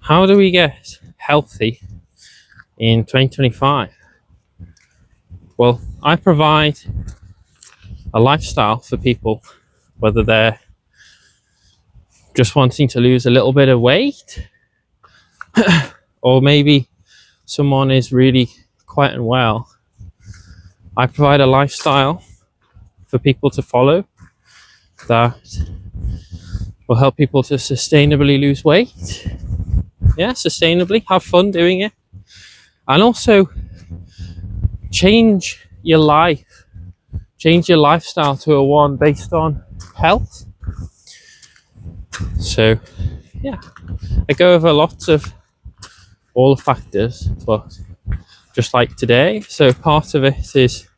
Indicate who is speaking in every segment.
Speaker 1: how do we get healthy in 2025? Well, I provide a lifestyle for people, whether they're just wanting to lose a little bit of weight, or maybe someone is really quite unwell. I provide a lifestyle for people to follow that will help people to sustainably lose weight. Yeah, sustainably, have fun doing it, and also change your life, change your lifestyle to a one based on health. So, yeah, I go over lots of all the factors, but just like today, so part of it is,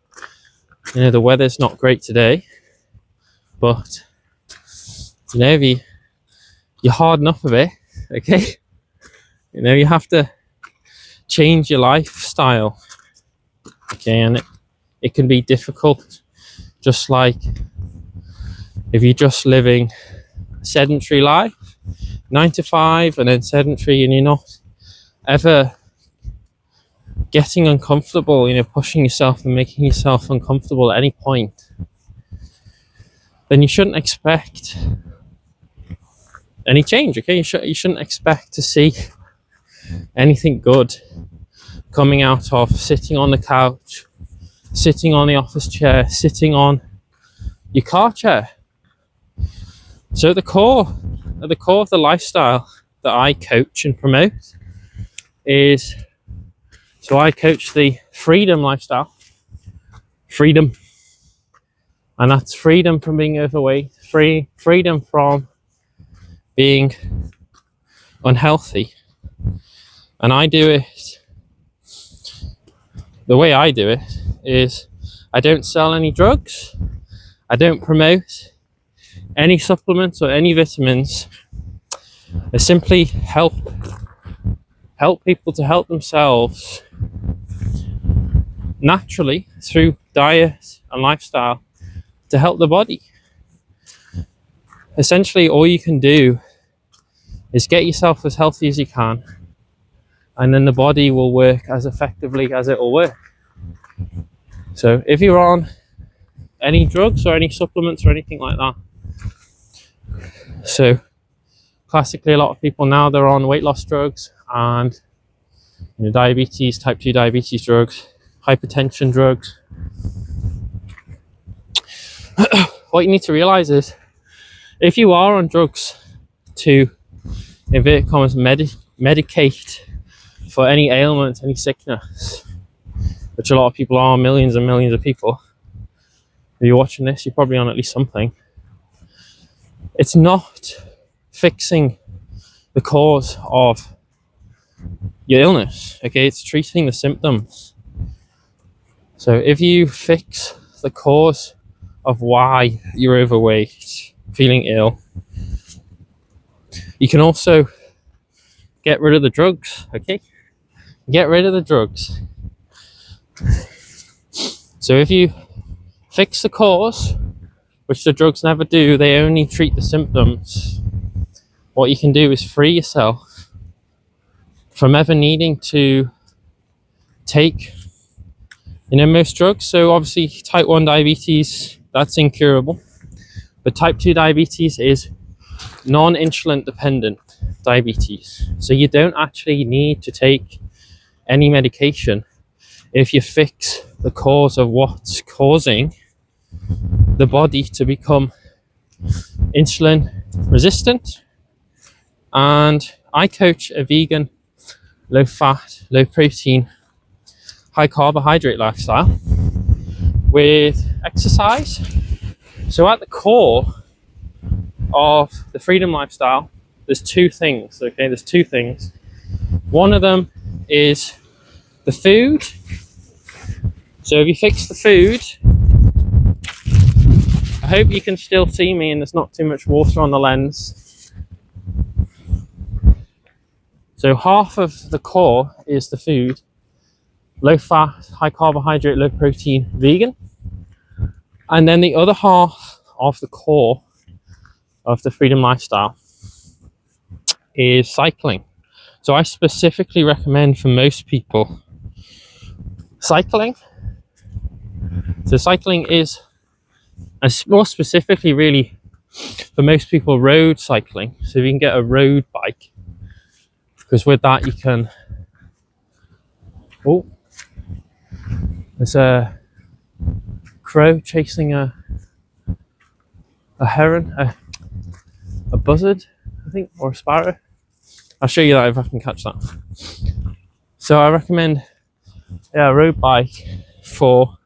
Speaker 1: the weather's not great today, but if you're hard enough of it, okay, you have to change your lifestyle, okay, and it can be difficult, just like if you're just living a sedentary life, 9 to 5, and then sedentary, and you're not ever getting uncomfortable, pushing yourself and making yourself uncomfortable at any point, then you shouldn't expect any change, okay? You shouldn't expect to see anything good coming out of sitting on the couch, sitting on the office chair, sitting on your car chair. So at the core of the lifestyle that I coach and promote is, so I coach the freedom lifestyle. Freedom. And that's freedom from being overweight, freedom from being unhealthy. And I do it, the way I do it is, I don't sell any drugs, I don't promote any supplements or any vitamins. I simply help people to help themselves naturally through diet and lifestyle to help the body. Essentially, all you can do is get yourself as healthy as you can, and then the body will work as effectively as it will work. So if you're on any drugs or any supplements or anything like that, so classically a lot of people now, they're on weight loss drugs and diabetes, type 2 diabetes drugs, hypertension drugs. What you need to realize is, if you are on drugs to, inverted commas, medicate for any ailment, any sickness, which a lot of people are, millions and millions of people, if you're watching this, you're probably on at least something. It's not fixing the cause of your illness, okay? It's treating the symptoms. So if you fix the cause of why you're overweight, feeling ill, you can also get rid of the drugs, okay? Get rid of the drugs. So if you fix the cause, which the drugs never do, they only treat the symptoms, what you can do is free yourself from ever needing to take most drugs. So obviously type 1 diabetes, that's incurable, but type 2 diabetes is non-insulin dependent diabetes, so you don't actually need to take any medication if you fix the cause of what's causing the body to become insulin resistant. And I coach a vegan, low fat, low protein, high carbohydrate lifestyle with exercise. So at the core of the freedom lifestyle, there's two things, okay? There's two things. One of them is the food. So if you fix the food, I hope you can still see me and there's not too much water on the lens. So half of the core is the food, low fat, high carbohydrate, low protein, vegan. And then the other half of the core of the freedom lifestyle is cycling. So I specifically recommend for most people cycling. So cycling is, and more specifically really for most people, road cycling. So if you can get a road bike, because with that you can, oh, there's a crow chasing a heron, a buzzard, I think, or a sparrow. I'll show you that if I can catch that. So I recommend a road bike for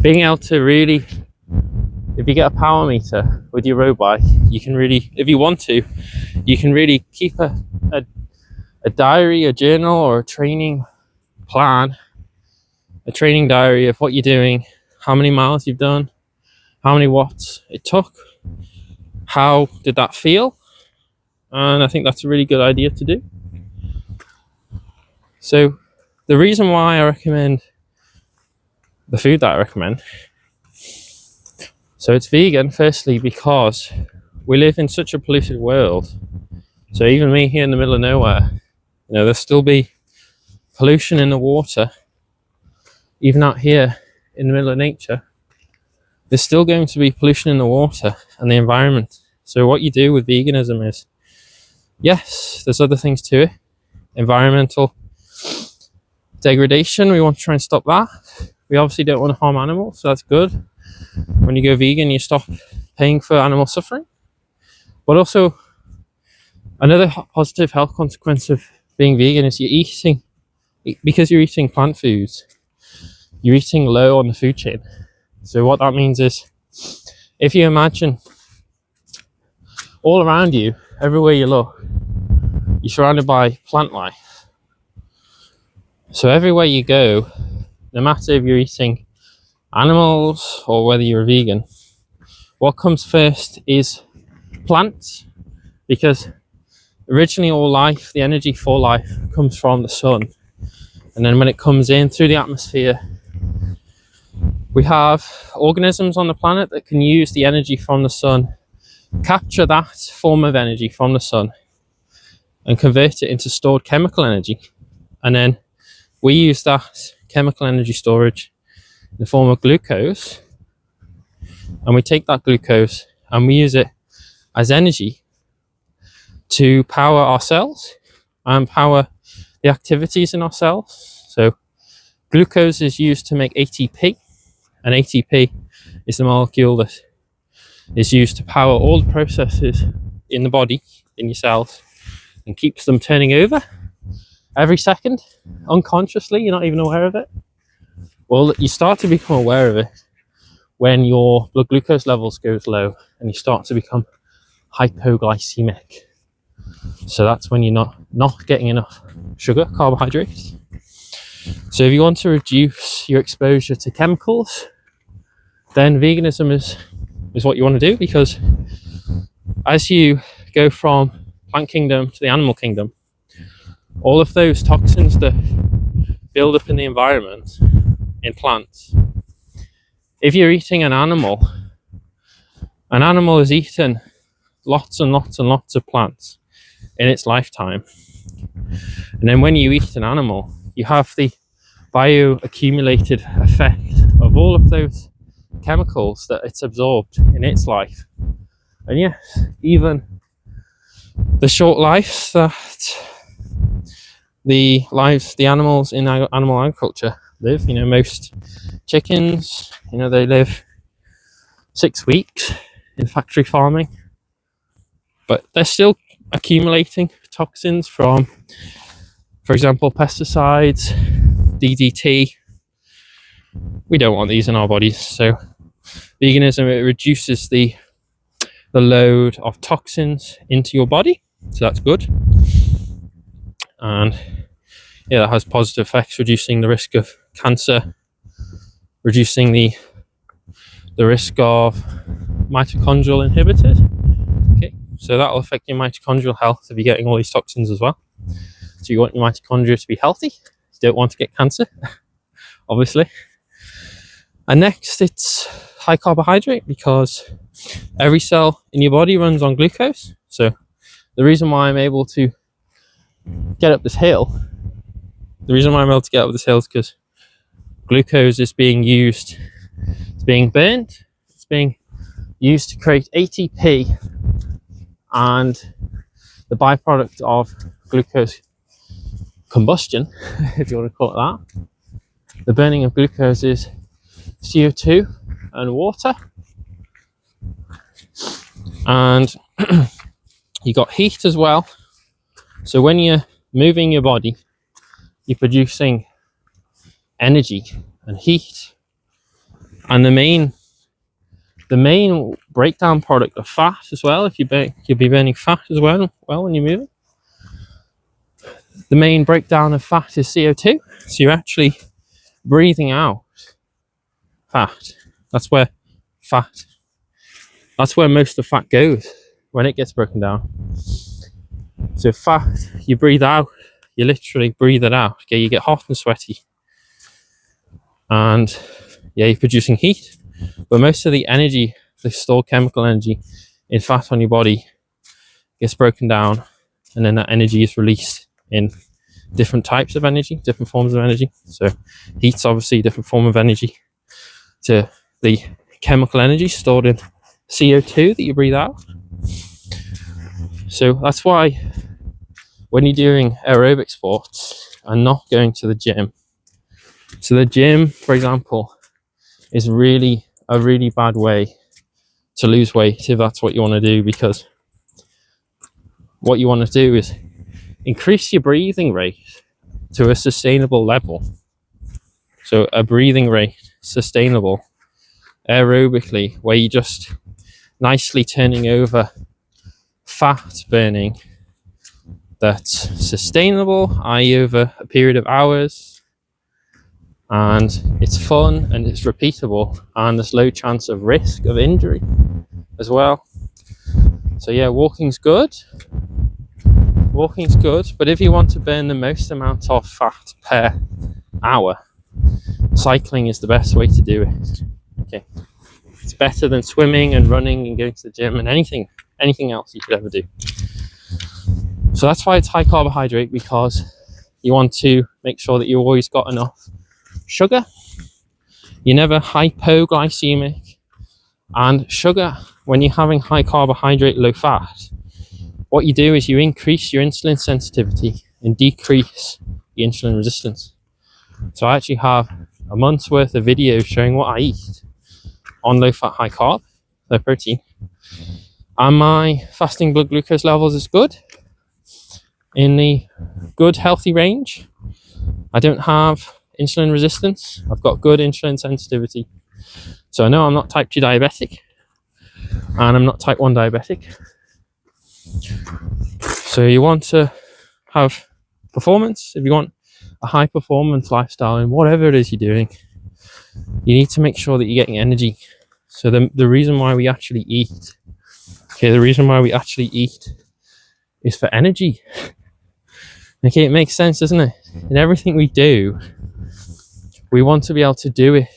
Speaker 1: being able to really, if you get a power meter with your road bike, you can really, if you want to, you can really keep a diary, a journal, or a training plan, a training diary of what you're doing, how many miles you've done, how many watts it took, how did that feel. And I think that's a really good idea to do. So the reason why I recommend the food that I recommend, so it's vegan, firstly because we live in such a polluted world. So even me here in the middle of nowhere, there'll still be pollution in the water. Even out here in the middle of nature, there's still going to be pollution in the water and the environment. So what you do with veganism is, yes, there's other things to it. Environmental degradation, we want to try and stop that. We obviously don't want to harm animals, so that's good. When you go vegan, you stop paying for animal suffering. But also, another positive health consequence of being vegan is because you're eating plant foods, you're eating low on the food chain. So what that means is, if you imagine all around you, everywhere you look, you're surrounded by plant life. So everywhere you go, no matter if you're eating animals or whether you're a vegan, what comes first is plants, because originally all life, the energy for life, comes from the sun. And then when it comes in through the atmosphere, we have organisms on the planet that can use the energy from the sun, capture that form of energy from the sun, and convert it into stored chemical energy. And then we use that chemical energy storage in the form of glucose, and we take that glucose and we use it as energy to power our cells and power the activities in our cells. So glucose is used to make ATP, and ATP is the molecule that is used to power all the processes in the body, in your cells, and keeps them turning over every second, unconsciously. You're not even aware of it. Well, you start to become aware of it when your blood glucose levels goes low and you start to become hypoglycemic. So that's when you're not getting enough sugar, carbohydrates. So if you want to reduce your exposure to chemicals, then veganism is what you want to do, because as you go from plant kingdom to the animal kingdom, all of those toxins that build up in the environment in plants, if you're eating an animal has eaten lots and lots and lots of plants in its lifetime. And then when you eat an animal, you have the bioaccumulated effect of all of those chemicals that it's absorbed in its life. And yes, even the short lives that the animals in animal agriculture live, most chickens, they live 6 weeks in factory farming, but they're still accumulating toxins from, for example, pesticides, DDT. We don't want these in our bodies. So veganism, it reduces the load of toxins into your body, so that's good. And yeah, that has positive effects, reducing the risk of cancer, reducing the risk of mitochondrial inhibitors. Okay, so that will affect your mitochondrial health if you're getting all these toxins as well. So you want your mitochondria to be healthy. You don't want to get cancer, obviously. And next, it's high carbohydrate, because every cell in your body runs on glucose. So the reason why I'm able to get up this hill, is because glucose is being used, it's being burnt, it's being used to create ATP, and the byproduct of glucose combustion, if you want to call it that, the burning of glucose is CO2 and water, and you got heat as well. So when you're moving your body, you're producing energy and heat, and the main breakdown product of fat as well, if you'll be burning fat as well when you're moving. The main breakdown of fat is CO2, so you're actually breathing out fat. That's where most of the fat goes when it gets broken down. So fat, you breathe out, you literally breathe it out. Okay, you get hot and sweaty, and you're producing heat, but most of the energy, the stored chemical energy in fat on your body, gets broken down, and then that energy is released in different types of energy, different forms of energy. So heat's obviously a different form of energy to the chemical energy stored in CO2 that you breathe out. So that's why when you're doing aerobic sports and not going to the gym, so the gym, for example, is really a really bad way to lose weight if that's what you want to do, because what you want to do is increase your breathing rate to a sustainable level. So a breathing rate sustainable aerobically, where you're just nicely turning over fat burning that's sustainable, i.e. over a period of hours, and it's fun and it's repeatable, and there's low chance of risk of injury as well. So yeah, walking's good, but if you want to burn the most amount of fat per hour, cycling is the best way to do it. Okay, it's better than swimming and running and going to the gym and anything else you could ever do. So that's why it's high carbohydrate, because you want to make sure that you always got enough sugar. You're never hypoglycemic, and sugar, when you're having high carbohydrate, low fat, what you do is you increase your insulin sensitivity and decrease the insulin resistance. So I actually have a month's worth of videos showing what I eat on low fat, high carb, low protein, and my fasting blood glucose levels is good, in the good healthy range. I don't have insulin resistance, I've got good insulin sensitivity. So I know I'm not type 2 diabetic, and I'm not type 1 diabetic. So you want to have performance, if you want a high performance lifestyle in whatever it is you're doing, you need to make sure that you're getting energy. So the reason why we actually eat, is for energy. Okay, it makes sense, doesn't it? In everything we do, we want to be able to do it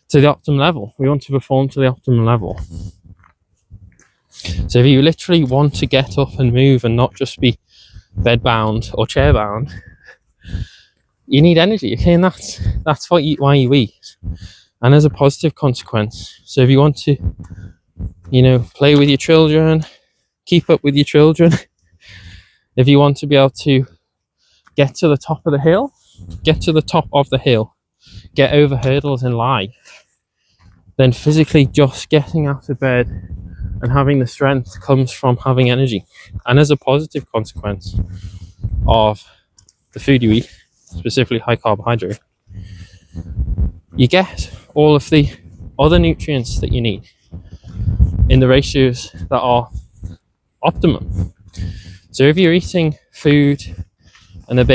Speaker 1: to the optimum level. We want to perform to the optimum level. So if you literally want to get up and move and not just be bed bound or chair bound, you need energy. Okay, and that's why you eat. And as a positive consequence, so if you want to, play with your children, keep up with your children, if you want to be able to get to the top of the hill, get over hurdles in life, then physically just getting out of bed and having the strength comes from having energy. And as a positive consequence of the food you eat, specifically high carbohydrate, you get all of the other nutrients that you need in the ratios that are optimum. So if you're eating food and the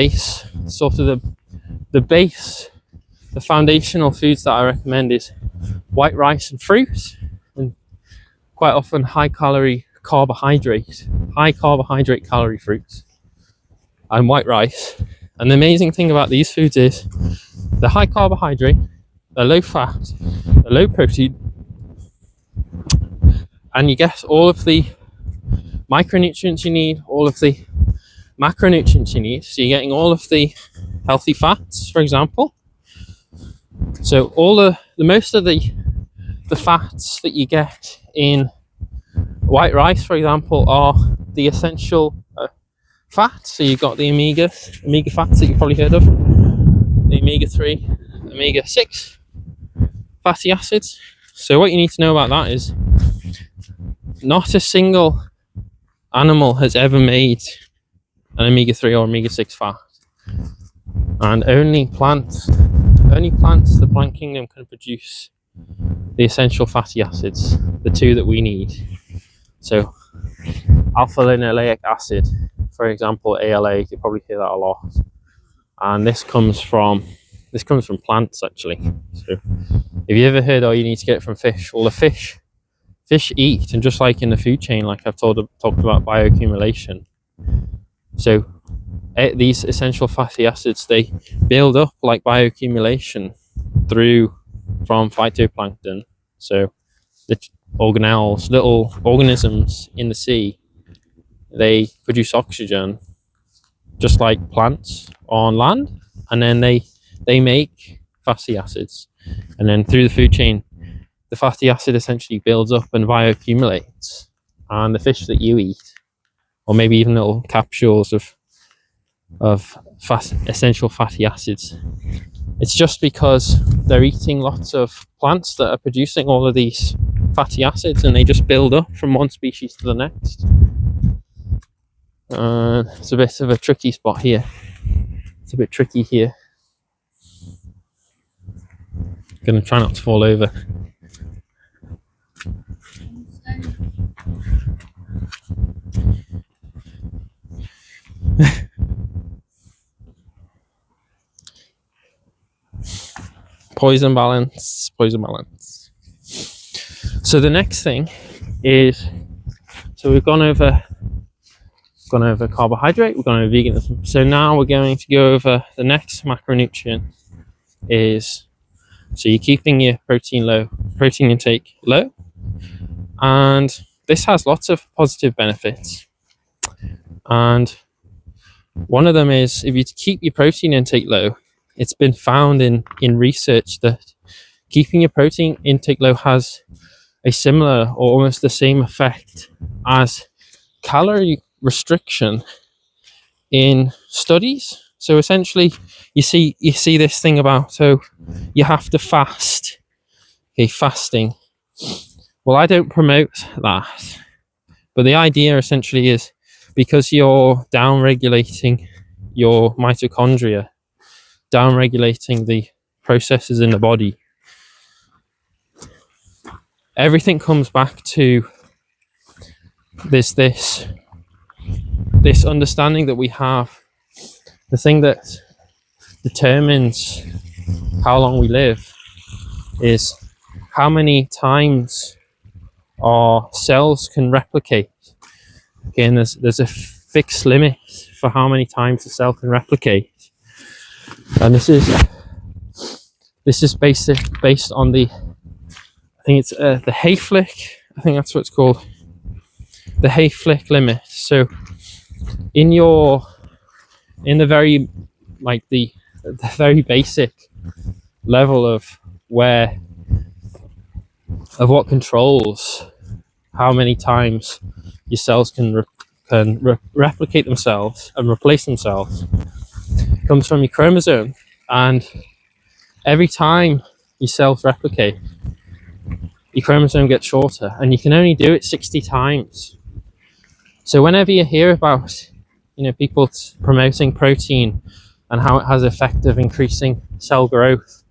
Speaker 1: foundational foods that I recommend is white rice and fruit, and quite often high carbohydrate calorie fruits and white rice. And the amazing thing about these foods is they're high carbohydrate, they're low fat, they're low protein, and you get all of the micronutrients you need, all of the macronutrients you need. So you're getting all of the healthy fats, for example. So all the most of the fats that you get in white rice, for example, are the essential fats. So you've got the omega fats that you've probably heard of, the omega-3, omega-6 fatty acids. So what you need to know about that is not a single animal has ever made an omega-3 or omega-6 fat, and only plants, the plant kingdom, can produce the essential fatty acids, the two that we need. So alpha linoleic acid, for example, ALA, you probably hear that a lot, and this comes from plants actually. So have you ever heard, oh, you need to get it from fish? Well, the fish eat, and just like in the food chain, like I've talked about bioaccumulation. So these essential fatty acids, they build up like bioaccumulation from phytoplankton. So the organelles, little organisms in the sea, they produce oxygen just like plants on land, and then they make fatty acids, and then through the food chain the fatty acid essentially builds up and bioaccumulates, and the fish that you eat, or maybe even little capsules of essential fatty acids, it's just because they're eating lots of plants that are producing all of these fatty acids, and they just build up from one species to the next. It's a bit of a tricky spot here. It's a bit tricky here. Gonna try not to fall over. Poison balance. So the next thing is, so we've gone over carbohydrate, we've gone over veganism. So now we're going to go over the next macronutrient is, so you're keeping your protein intake low, and this has lots of positive benefits. And one of them is, if you keep your protein intake low, it's been found in research that keeping your protein intake low has a similar or almost the same effect as calorie restriction in studies. So essentially you see this thing about, so you have to fast. Okay, fasting. Well, I don't promote that, but the idea essentially is, because you're down-regulating your mitochondria, down-regulating the processes in the body, everything comes back to this understanding that we have. The thing that determines how long we live is how many times our cells can replicate. Again, there's a fixed limit for how many times a cell can replicate, and this is based on the, I think it's the Hayflick, I think that's what it's called, the Hayflick limit. So in the very, like the very basic level of what controls how many times your cells can replicate themselves and replace themselves, comes from your chromosome. And every time your cells replicate, your chromosome gets shorter, and you can only do it 60 times. So whenever you hear about, people promoting protein and how it has effect of increasing cell growth,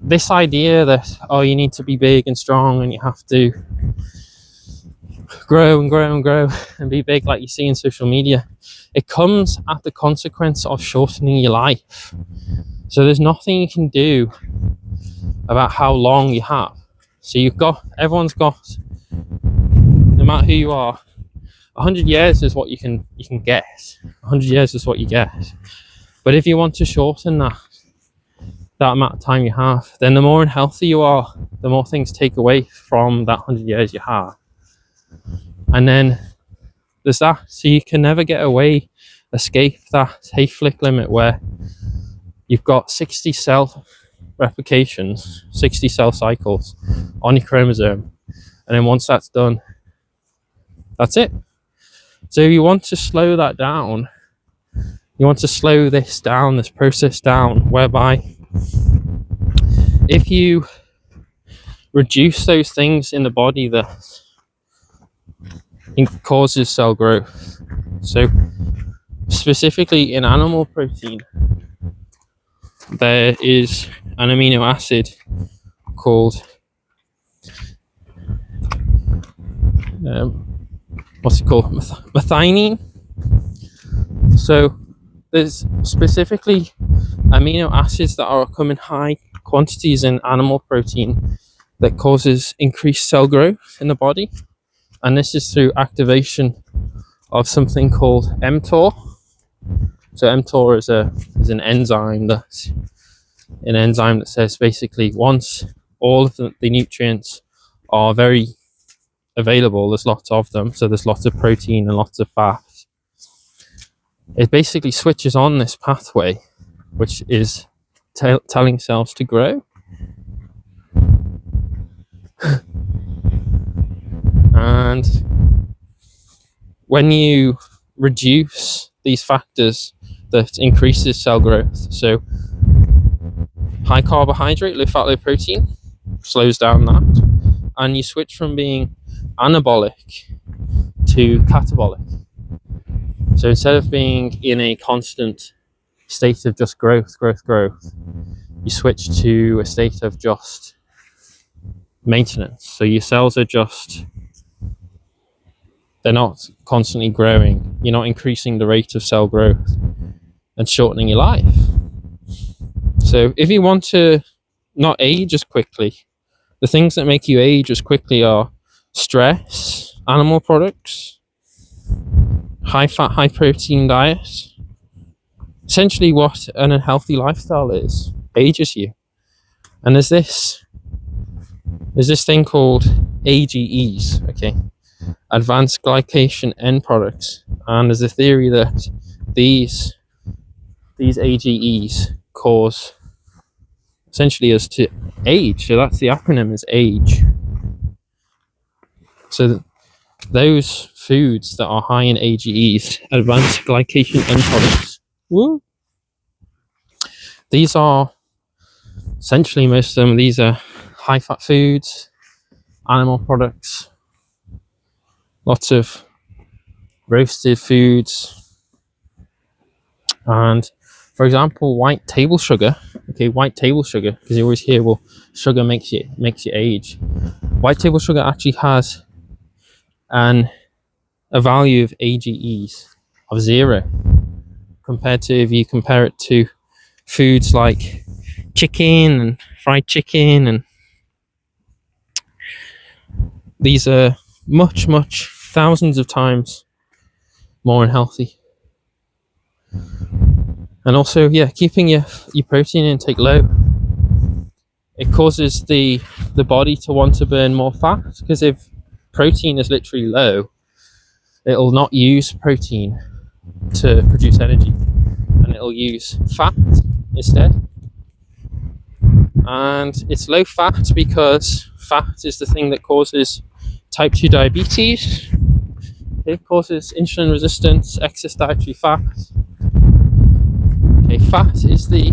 Speaker 1: this idea that, oh, you need to be big and strong and you have to grow and grow and grow and be big like you see in social media, it comes at the consequence of shortening your life. So there's nothing you can do about how long you have. So everyone's got, no matter who you are, 100 years is what you can get. 100 years is what you get. But if you want to shorten that amount of time you have, then the more unhealthy you are, the more things take away from that 100 years you have. And then there's that. So you can never escape that Hayflick limit where you've got 60 cell replications, 60 cell cycles on your chromosome. And then once that's done, that's it. So you want to slow that down. You want to slow this process down, whereby if you reduce those things in the body that causes cell growth. So specifically in animal protein, there is an amino acid called methionine. So there's specifically amino acids that occur in high quantities in animal protein that causes increased cell growth in the body, and this is through activation of something called mTOR. So mTOR is an enzyme that says basically once all of the nutrients are very available, there's lots of them, so there's lots of protein and lots of fat, it basically switches on this pathway which is telling cells to grow. And when you reduce these factors that increases cell growth, so high carbohydrate, low fat, low protein slows down that, and you switch from being anabolic to catabolic. So instead of being in a constant state of just growth, you switch to a state of just maintenance. So your cells are they're not constantly growing. You're not increasing the rate of cell growth and shortening your life. So if you want to not age as quickly, the things that make you age as quickly are stress, animal products, high fat, high protein diet. Essentially what an unhealthy lifestyle is, ages you. And there's this thing called AGEs, okay, advanced glycation end products, and there's a theory that these AGEs cause essentially us to age. So that's the acronym, is age. So those foods that are high in AGEs, advanced glycation end products, these are essentially, most of them, these are high fat foods, animal products, lots of roasted foods, and for example, white table sugar, because you always hear, well, sugar makes you age. White table sugar actually has a value of AGEs of 0, compared to if you compare it to foods like chicken and fried chicken, and these are much thousands of times more unhealthy. And also, keeping your protein intake low, it causes the body to want to burn more fat, because if protein is literally low, it'll not use protein to produce energy, and it'll use fat instead. And it's low fat because fat is the thing that causes type 2 diabetes. It causes insulin resistance, excess dietary fat. Okay, fat is the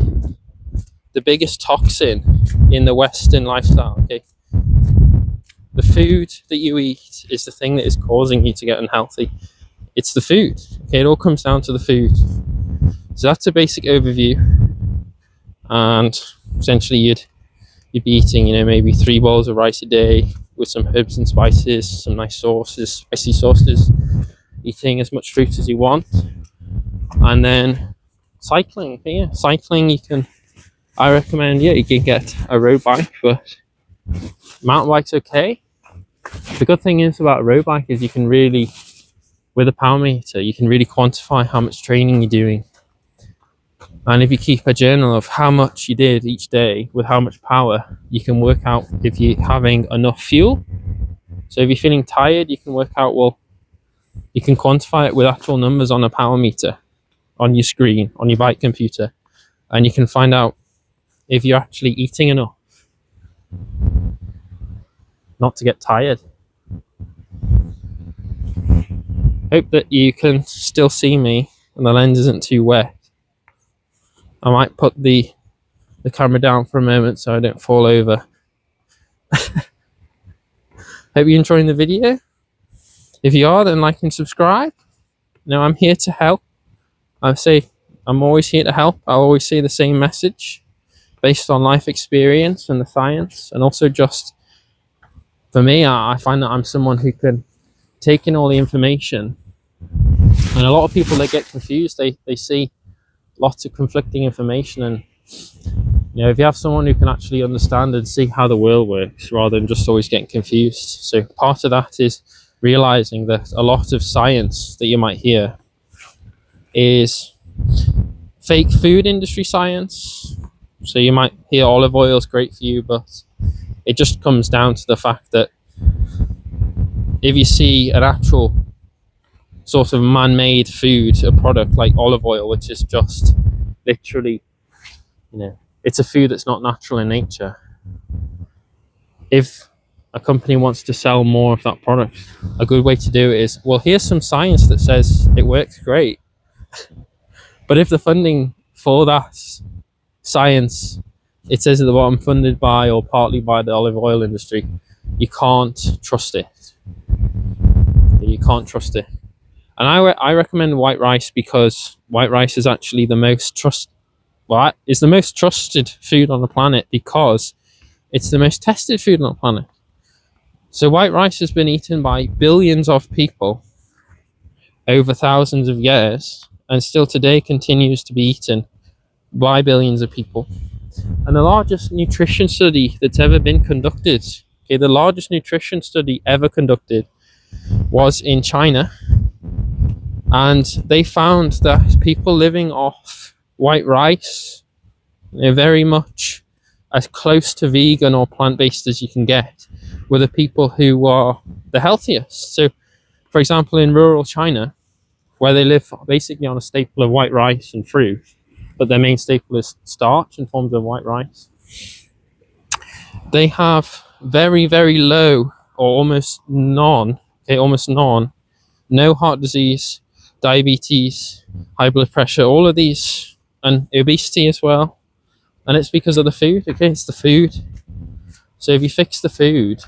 Speaker 1: biggest toxin in the Western lifestyle. Okay, the food that you eat is the thing that is causing you to get unhealthy. It's the food. Okay, it all comes down to the food. So that's a basic overview, and essentially you'd be eating, maybe 3 bowls of rice a day with some herbs and spices, some nice sauces, spicy sauces, eating as much fruit as you want, and then cycling. I recommend, you can get a road bike, but mountain bike's okay. The good thing is about a road bike is you can really, with a power meter, you can really quantify how much training you're doing. And if you keep a journal of how much you did each day with how much power, you can work out if you're having enough fuel. So if you're feeling tired, you can work out, well, You can quantify it with actual numbers on a power meter on your screen, on your bike computer, and you can find out if you're actually eating enough not to get tired. Hope that you can still see me and the lens isn't too wet. I might put the camera down for a moment so I don't fall over. Hope you're enjoying the video. If you are, then like and subscribe. I'm here to help. I'm always here to help. I'll always say the same message based on life experience and the science, and also just for me, I find that I'm someone who can take in all the information. And a lot of people, they get confused. They see lots of conflicting information, and if you have someone who can actually understand and see how the world works rather than just always getting confused. So part of that is realizing that a lot of science that you might hear is fake food industry science. So you might hear olive oil is great for you, but it just comes down to the fact that if you see an actual sort of man-made food, a product like olive oil, which is just literally, it's a food that's not natural in nature. If a company wants to sell more of that product, a good way to do it is, well, here's some science that says it works great. But if the funding for that science, it says at the bottom, funded by or partly by the olive oil industry, you can't trust it. You can't trust it. And I recommend white rice because white rice is actually the most trusted food on the planet, because it's the most tested food on the planet. So white rice has been eaten by billions of people over thousands of years, and still today continues to be eaten by billions of people. And the largest nutrition study that's ever been conducted, the largest nutrition study ever conducted was in China. And they found that people living off white rice, very much as close to vegan or plant-based as you can get, were the people who are the healthiest. So, for example, in rural China, where they live basically on a staple of white rice and fruit, but their main staple is starch in forms of white rice, they have very, very low or almost none, no heart disease, diabetes, high blood pressure, all of these, and obesity as well. And it's because of the food. It's the food. So if you fix the food,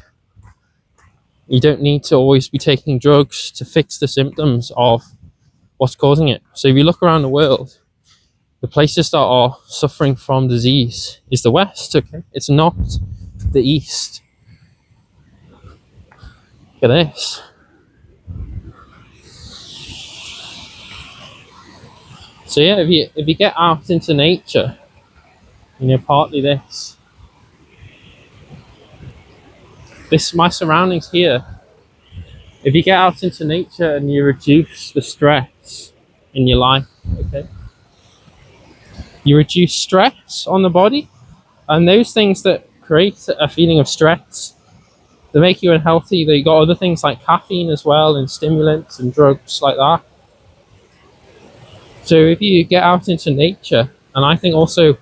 Speaker 1: you don't need to always be taking drugs to fix the symptoms of what's causing it. So if you look around the world, the places that are suffering from disease is the West. It's not the East. Look at this. So yeah, if you get out into nature, partly this my surroundings here. If you get out into nature and you reduce the stress in your life, you reduce stress on the body, and those things that create a feeling of stress, they make you unhealthy. You got other things like caffeine as well, and stimulants and drugs like that. So if you get out into nature, and I think also,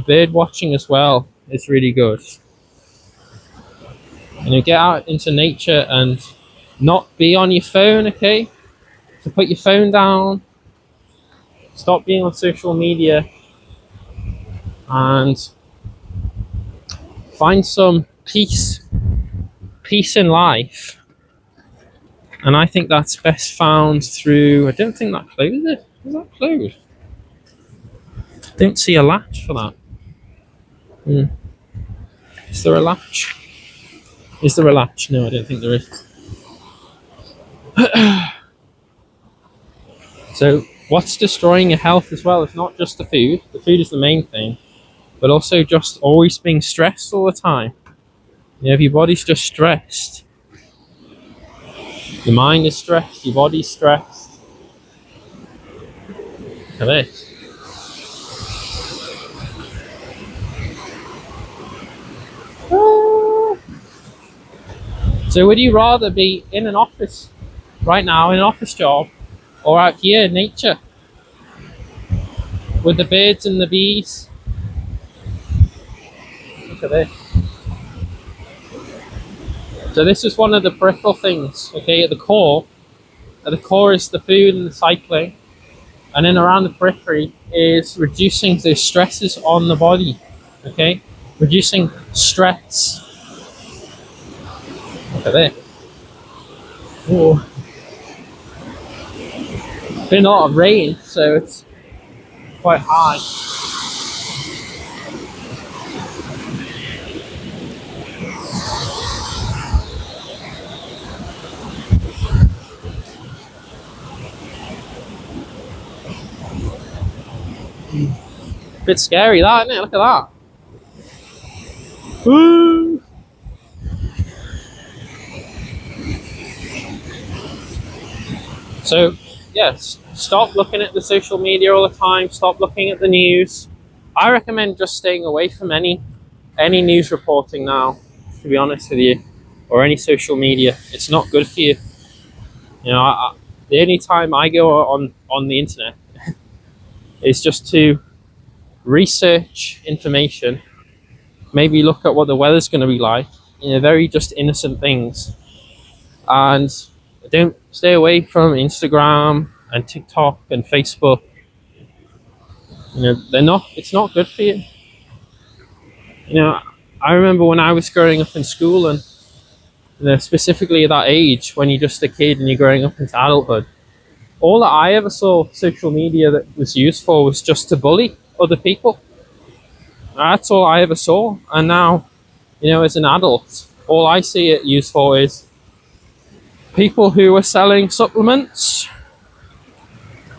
Speaker 1: bird watching as well is really good. Get out into nature and not be on your phone, So put your phone down, stop being on social media, and find some peace in life. And I think that's best found through, I don't think that closed it. Is that closed? Don't see a latch for that. Is there a latch? Is there a latch? No, I don't think there is. So what's destroying your health as well is not just the food. The food is the main thing, but also just always being stressed all the time. If your body's just stressed, your mind is stressed, your body's stressed. Look at this. So would you rather be in an office right now in an office job or out here in nature with the birds and the bees. Look at this. So this is one of the peripheral things, okay, at the core. At the core is the food and the cycling. And then around the periphery is reducing the stresses on the body, okay? Reducing stress. Look at this. Ooh. Been a lot of rain, so it's quite high. Bit scary, that, isn't it? Look at that. Woo! So, yes, stop looking at the social media all the time. Stop looking at the news. I recommend just staying away from any news reporting now, to be honest with you, or any social media. It's not good for you. You know, the only time I go on the internet is just to research information, maybe look at what the weather's going to be like, you know, very just innocent things. And don't stay away from Instagram and TikTok and Facebook. You know, it's not good for you. You know, I remember when I was growing up in school, and you know, specifically at that age when you're just a kid and you're growing up into adulthood, all that I ever saw social media that was used for was just to bully other people. That's all I ever saw. And now, you know, as an adult, all I see it used for is people who are selling supplements,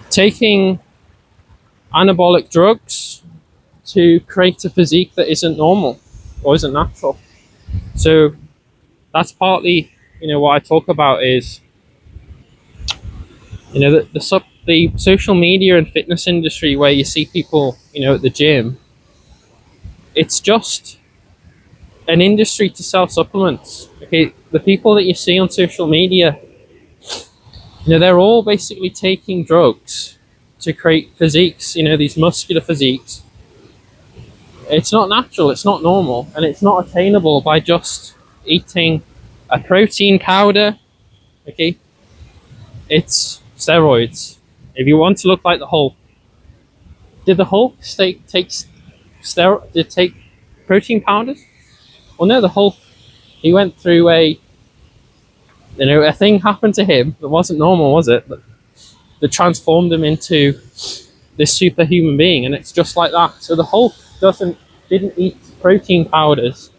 Speaker 1: taking anabolic drugs to create a physique that isn't normal or isn't natural. So that's partly, you know, what I talk about is, you know, the social media and fitness industry where you see people, you know, at the gym. It's just an industry to sell supplements. Okay, the people that you see on social media, you know, they're all basically taking drugs to create physiques, you know, these muscular physiques. It's not natural, it's not normal, and it's not attainable by just eating a protein powder. Okay, it's steroids. If you want to look like the Hulk, did the Hulk take protein powders? Well, no, the Hulk, he went through a thing happened to him that wasn't normal, was it? That transformed him into this superhuman being, and it's just like that. So the Hulk didn't eat protein powders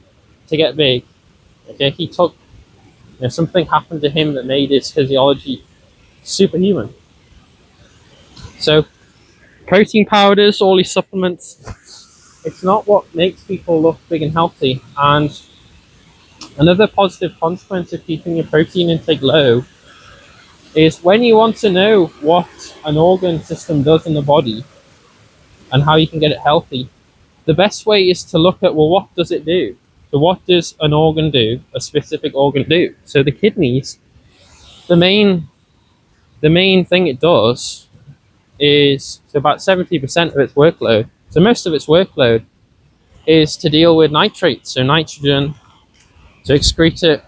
Speaker 1: to get big. Okay, he took, you know, something happened to him that made his physiology superhuman. So protein powders, all these supplements, it's not what makes people look big and healthy. And another positive consequence of keeping your protein intake low is when you want to know what an organ system does in the body and how you can get it healthy, the best way is to look at, well, what does it do? So what does an organ do, a specific organ do? So the kidneys, the main thing it does is, so about 70% of its workload, so most of its workload is to deal with nitrates, so nitrogen, to excrete it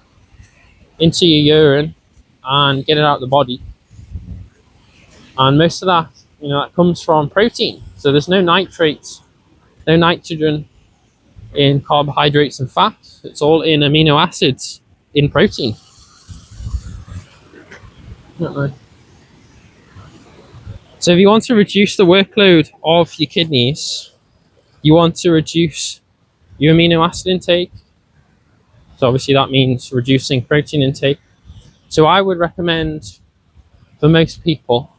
Speaker 1: into your urine and get it out of the body. And most of that, you know, that comes from protein. So there's no nitrates, no nitrogen in carbohydrates and fats. It's all in amino acids in protein. So if you want to reduce the workload of your kidneys, you want to reduce your amino acid intake. So obviously that means reducing protein intake. So I would recommend for most people,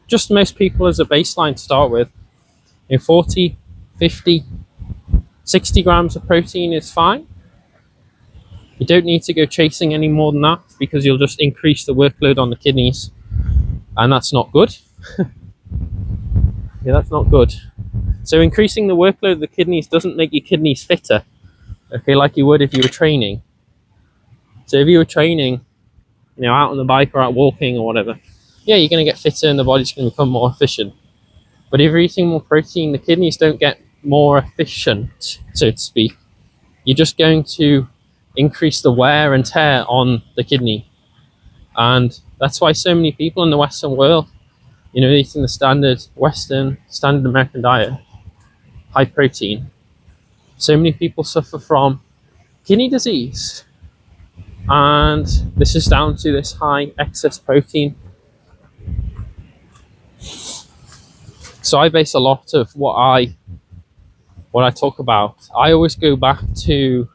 Speaker 1: just most people as a baseline to start with, 40, 50, 60 grams of protein is fine. You don't need to go chasing any more than that because you'll just increase the workload on the kidneys, and that's not good. Yeah, that's not good. So increasing the workload of the kidneys doesn't make your kidneys fitter, okay, like you would if you were training. So if you were training, out on the bike or out walking or whatever, yeah, you're going to get fitter and the body's going to become more efficient. But if you're eating more protein, the kidneys don't get more efficient, so to speak. You're just going to increase the wear and tear on the kidney. And that's why so many people in the Western world, eating the standard American diet, high protein, so many people suffer from kidney disease. And this is down to this high excess protein. So I base a lot of what I talk about. I always go back to,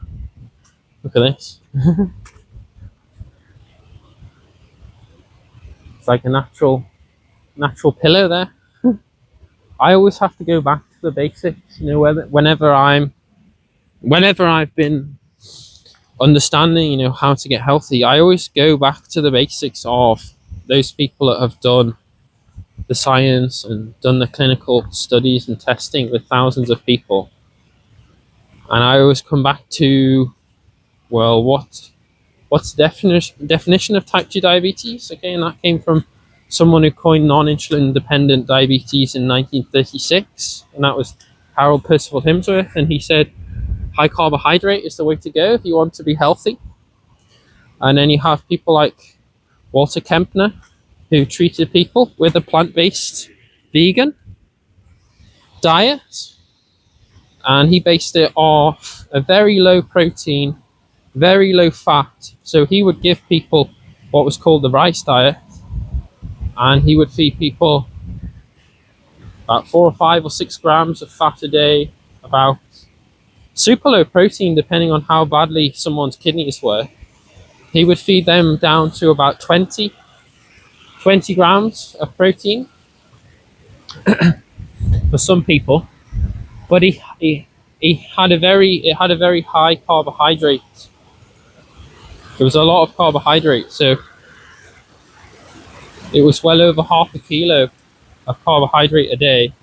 Speaker 1: look at this. It's like a natural pillow there. I always have to go back to the basics, whenever I've been understanding, how to get healthy, I always go back to the basics of those people that have done the science and done the clinical studies and testing with thousands of people. And I always come back to, well, what's the definition of type 2 diabetes? Okay, and that came from someone who coined non-insulin dependent diabetes in 1936, and that was Harold Percival Hemsworth. And he said high carbohydrate is the way to go if you want to be healthy. And then you have people like Walter Kempner, who treated people with a plant-based vegan diet, and he based it off a very low protein, very low fat. So he would give people what was called the rice diet, and he would feed people about 4 or 5 or 6 grams of fat a day, about super low protein depending on how badly someone's kidneys were. He would feed them down to about 20 grams of protein for some people, but it had a very high carbohydrate. There was a lot of carbohydrate, so it was well over half a kilo of carbohydrate a day.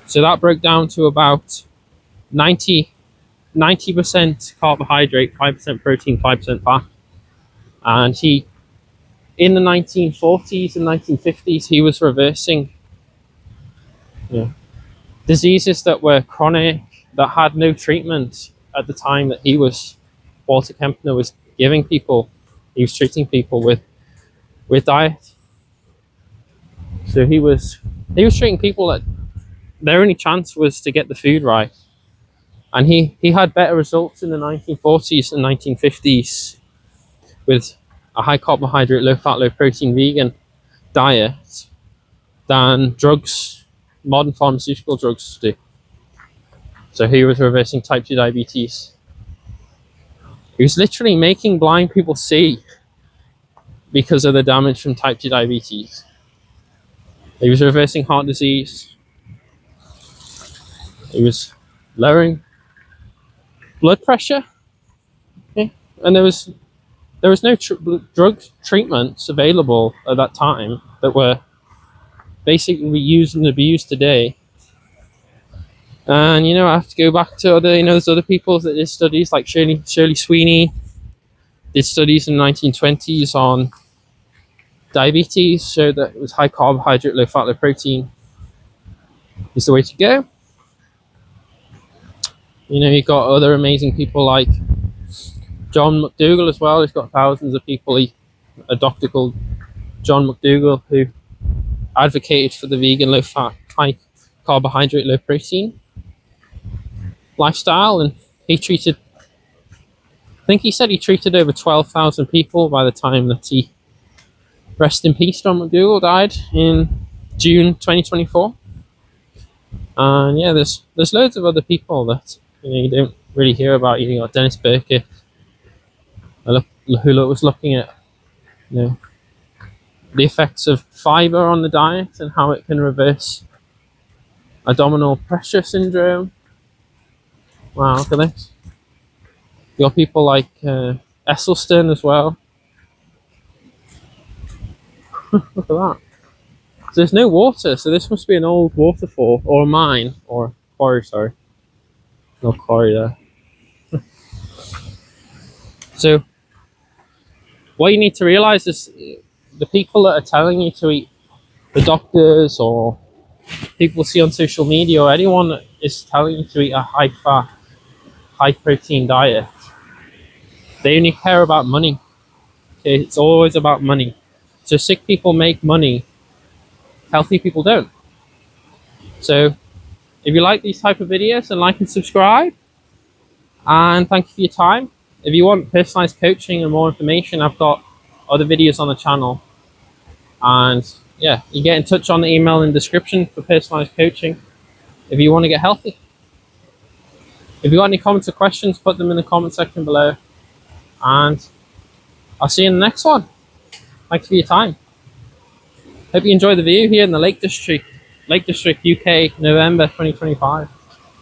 Speaker 1: So that broke down to about 90% carbohydrate, 5% protein, 5% fat. And in the 1940s and 1950s, he was reversing diseases that were chronic, that had no treatment at the time that Walter Kempner was giving people, he was treating people with diet. So he was treating people that their only chance was to get the food right. And he had better results in the 1940s and 1950s with a high carbohydrate, low fat, low protein vegan diet than modern pharmaceutical drugs do. So he was reversing type 2 diabetes. He was literally making blind people see because of the damage from type 2 diabetes. He was reversing heart disease. He was lowering blood pressure. Okay? And there was no drug treatments available at that time that were basically used and abused today. And I have to go back to there's other people that did studies, like Shirley Sweeney did studies in the 1920s on diabetes, showed that it was high carbohydrate, low fat, low protein is the way to go. You've got other amazing people like John McDougall as well. He's got thousands of people. A doctor called John McDougall who advocated for the vegan, low fat, high carbohydrate, low protein lifestyle, and he treated over 12,000 people by the time that he, rest in peace, John McDougall, died in June 2024. And yeah, there's loads of other people that you don't really hear about. You got Dennis Burkitt, who was looking at the effects of fiber on the diet and how it can reverse abdominal pressure syndrome. Wow, look at this. You got people like Esselstyn as well. Look at that. So there's no water, so this must be an old waterfall or a mine or quarry. Sorry, no quarry there. So what you need to realize is the people that are telling you to eat, the doctors or people see on social media, or anyone that is telling you to eat a high fat, high protein diet, they only care about money. Okay? It's always about money. So sick people make money, healthy people don't. So if you like these type of videos, then like and subscribe. And thank you for your time. If you want personalized coaching and more information, I've got other videos on the channel. And yeah, you get in touch on the email in the description for personalized coaching if you want to get healthy. If you got any comments or questions, put them in the comment section below. And I'll see you in the next one. Thanks for your time. Hope you enjoy the view here in the Lake District, UK, November 2025.